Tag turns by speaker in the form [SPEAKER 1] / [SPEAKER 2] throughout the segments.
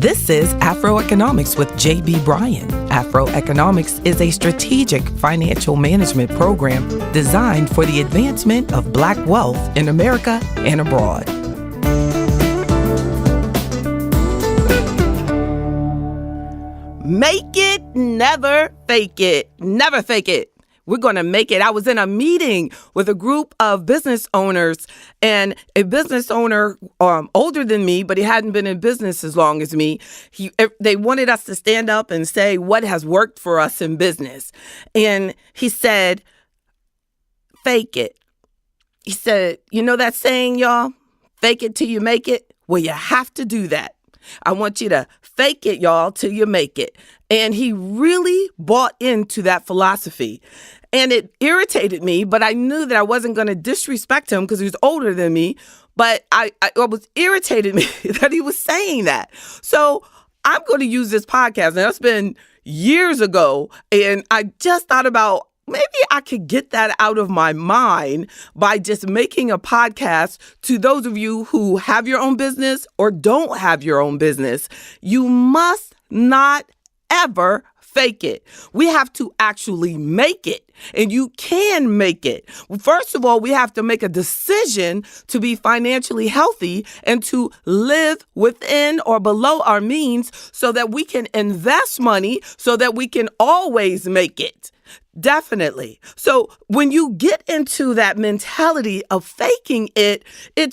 [SPEAKER 1] This is Afroeconomics with J.B. Bryan. Afroeconomics is a strategic financial management program designed for the advancement of Black wealth in America and abroad. Make it, never fake it. Never fake it. We're going to make it. I was in a meeting with a group of business owners, and a business owner older than me, but he hadn't been in business as long as me. They wanted us to stand up and say what has worked for us in business. And he said, fake it. He said, you know that saying, y'all? Fake it till you make it? Well, you have to do that. I want you to fake it, y'all, till you make it. And he really bought into that philosophy. And it irritated me, but I knew that I wasn't going to disrespect him because he was older than me. But I was irritated me that he was saying that. So I'm going to use this podcast. And that's been years ago. And I just thought about maybe I could get that out of my mind by just making a podcast to those of you who have your own business or don't have your own business. You must not ever fake it. We have to actually make it, and you can make it. First of all, we have to make a decision to be financially healthy and to live within or below our means so that we can invest money so that we can always make it. Definitely. So when you get into that mentality of faking it,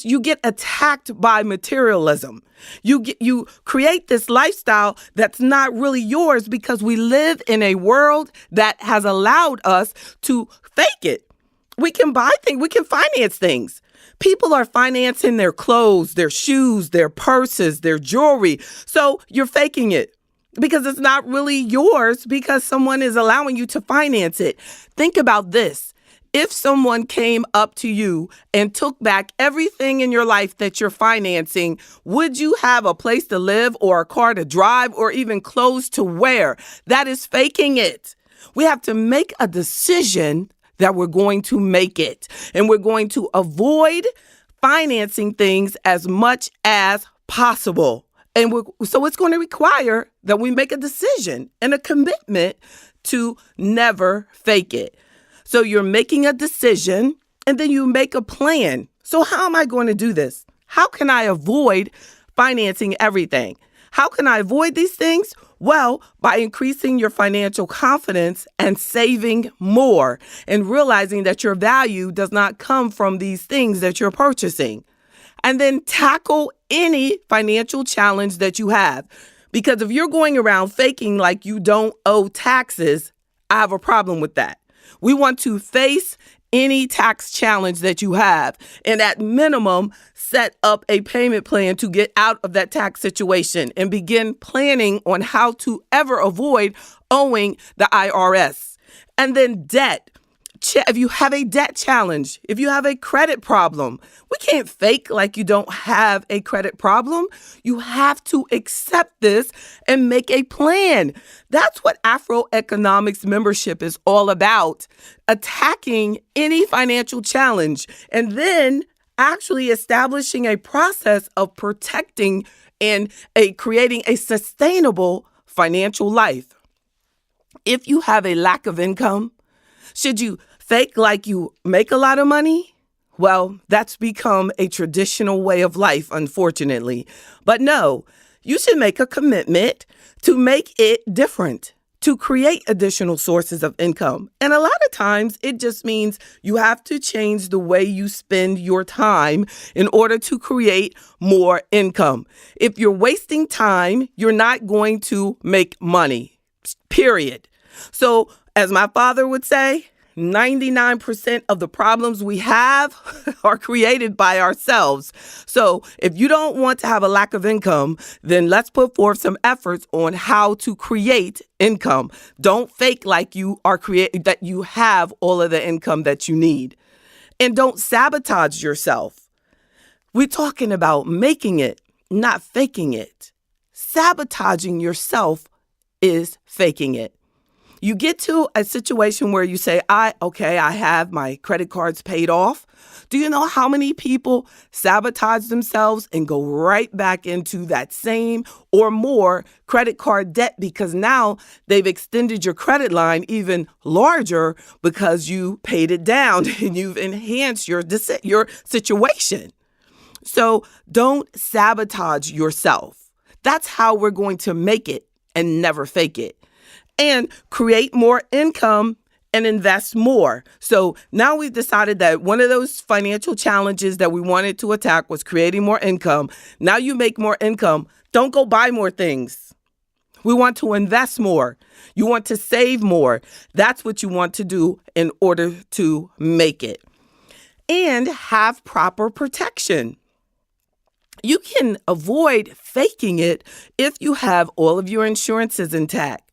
[SPEAKER 1] you get attacked by materialism. You create this lifestyle that's not really yours because we live in a world that has allowed us to fake it. We can buy things. We can finance things. People are financing their clothes, their shoes, their purses, their jewelry. So you're faking it because it's not really yours because someone is allowing you to finance it. Think about this. If someone came up to you and took back everything in your life that you're financing, would you have a place to live or a car to drive or even clothes to wear? That is faking it. We have to make a decision that we're going to make it, and we're going to avoid financing things as much as possible. And so it's going to require that we make a decision and a commitment to never fake it. So you're making a decision and then you make a plan. So how am I going to do this? How can I avoid financing everything? How can I avoid these things? Well, by increasing your financial confidence and saving more and realizing that your value does not come from these things that you're purchasing. And then tackle any financial challenge that you have. Because if you're going around faking like you don't owe taxes, I have a problem with that. We want to face any tax challenge that you have, and at minimum, set up a payment plan to get out of that tax situation and begin planning on how to ever avoid owing the IRS. And then debt. If you have a debt challenge, if you have a credit problem, we can't fake like you don't have a credit problem. You have to accept this and make a plan. That's what Afroeconomics membership is all about. Attacking any financial challenge and then actually establishing a process of protecting and creating a sustainable financial life. If you have a lack of income, should you fake like you make a lot of money? Well, that's become a traditional way of life, unfortunately. But no, you should make a commitment to make it different, to create additional sources of income. And a lot of times it just means you have to change the way you spend your time in order to create more income. If you're wasting time, you're not going to make money, period. So as my father would say, 99% of the problems we have are created by ourselves. So if you don't want to have a lack of income, then let's put forth some efforts on how to create income. Don't fake like you are that you have all of the income that you need. And don't sabotage yourself. We're talking about making it, not faking it. Sabotaging yourself is faking it. You get to a situation where you say, I have my credit cards paid off. Do you know how many people sabotage themselves and go right back into that same or more credit card debt because now they've extended your credit line even larger because you paid it down and you've enhanced your situation. So don't sabotage yourself. That's how we're going to make it and never fake it. And create more income and invest more. So now we've decided that one of those financial challenges that we wanted to attack was creating more income. Now you make more income. Don't go buy more things. We want to invest more. You want to save more. That's what you want to do in order to make it. And have proper protection. You can avoid faking it if you have all of your insurances intact.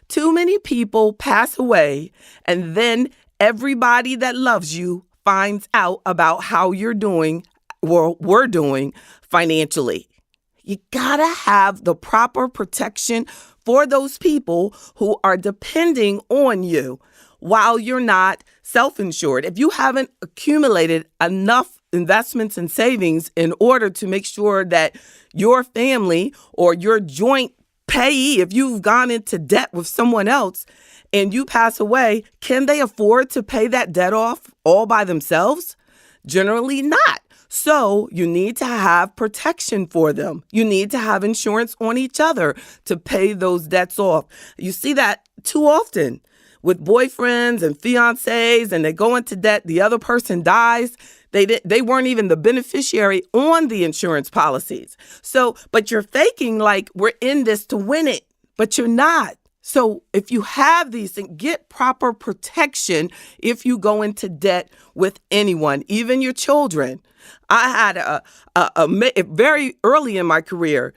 [SPEAKER 1] Too many people pass away, and then everybody that loves you finds out about how you're doing or we're doing financially. You gotta have the proper protection for those people who are depending on you while you're not self-insured. If you haven't accumulated enough investments and savings in order to make sure that your family or your joint payee, if you've gone into debt with someone else and you pass away, can they afford to pay that debt off all by themselves? Generally not. So you need to have protection for them. You need to have insurance on each other to pay those debts off. You see that too often with boyfriends and fiancés, and they go into debt. The other person dies. They weren't even the beneficiary on the insurance policies. So, but you're faking like we're in this to win it, but you're not. So if you have these things, get proper protection if you go into debt with anyone, even your children. I had very early in my career,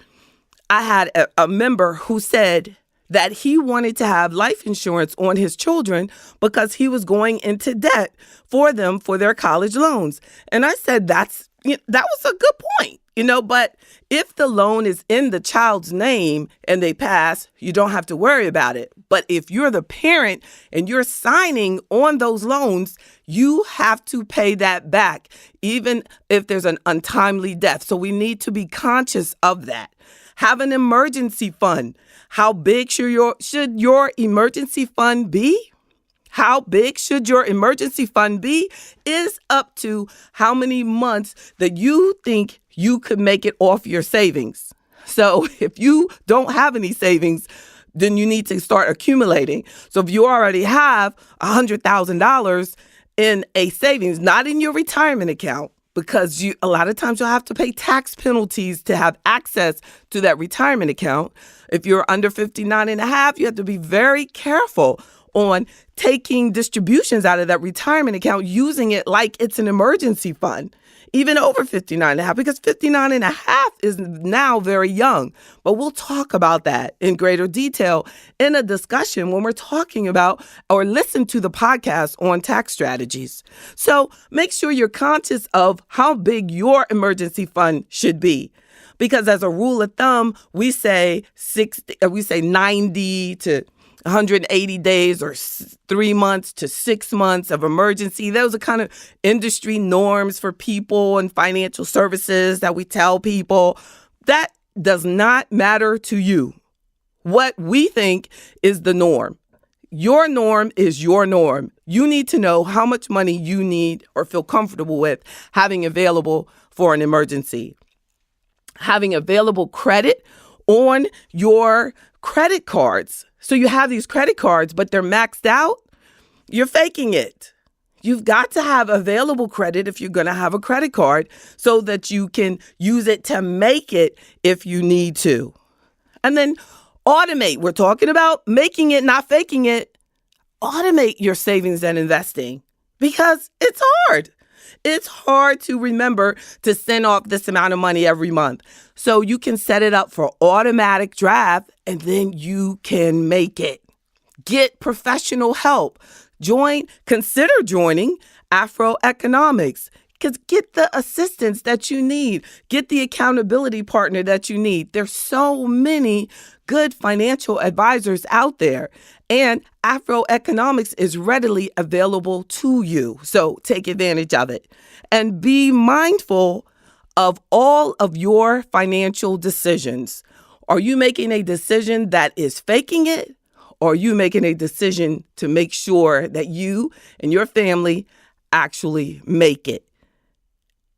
[SPEAKER 1] I had a member who said that he wanted to have life insurance on his children because he was going into debt for them for their college loans. And I said, that was a good point, but if the loan is in the child's name and they pass, you don't have to worry about it. But if you're the parent and you're signing on those loans, you have to pay that back, even if there's an untimely death. So we need to be conscious of that. Have an emergency fund. How big should your emergency fund be? How big should your emergency fund be is up to how many months that you think you could make it off your savings. So if you don't have any savings, then you need to start accumulating. So if you already have $100,000 in a savings, not in your retirement account, because a lot of times you'll have to pay tax penalties to have access to that retirement account. If you're under 59 and a half, you have to be very careful on taking distributions out of that retirement account, using it like it's an emergency fund, even over 59 and a half, because 59 and a half is now very young. But we'll talk about that in greater detail in a discussion when we're talking about or listen to the podcast on tax strategies. So make sure you're conscious of how big your emergency fund should be. Because as a rule of thumb, we say 90 to 180 days or 3 months to 6 months of emergency. Those are kind of industry norms for people and financial services that we tell people. That does not matter to you. What we think is the norm. Your norm is your norm. You need to know how much money you need or feel comfortable with having available for an emergency. Having available credit on your credit cards. So you have these credit cards, but they're maxed out. You're faking it. You've got to have available credit if you're going to have a credit card so that you can use it to make it if you need to. And then automate. We're talking about making it, not faking it. Automate your savings and investing because it's hard. It's hard to remember to send off this amount of money every month. So you can set it up for automatic draft and then you can make it. Get professional help. Consider joining Afro Economics. Because get the assistance that you need. Get the accountability partner that you need. There's so many good financial advisors out there. And Afro Economics is readily available to you. So take advantage of it. And be mindful of all of your financial decisions. Are you making a decision that is faking it? Or are you making a decision to make sure that you and your family actually make it?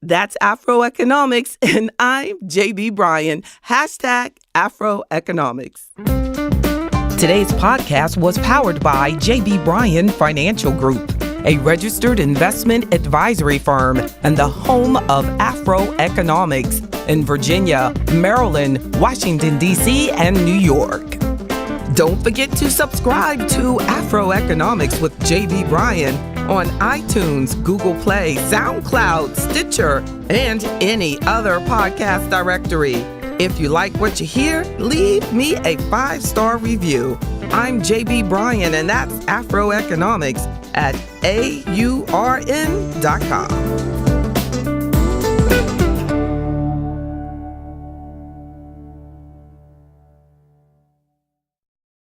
[SPEAKER 1] That's Afro Economics, and I'm JB Bryan. Hashtag Afro Economics. Today's podcast was powered by JB Bryan Financial Group, a registered investment advisory firm and the home of Afro Economics in Virginia, Maryland, Washington, D.C., and New York. Don't forget to subscribe to Afro Economics with JB Bryan on iTunes, Google Play, SoundCloud, Stitcher, and any other podcast directory. If you like what you hear, leave me a 5-star review. I'm JB Bryan, and that's Afro Economics at AURN.com.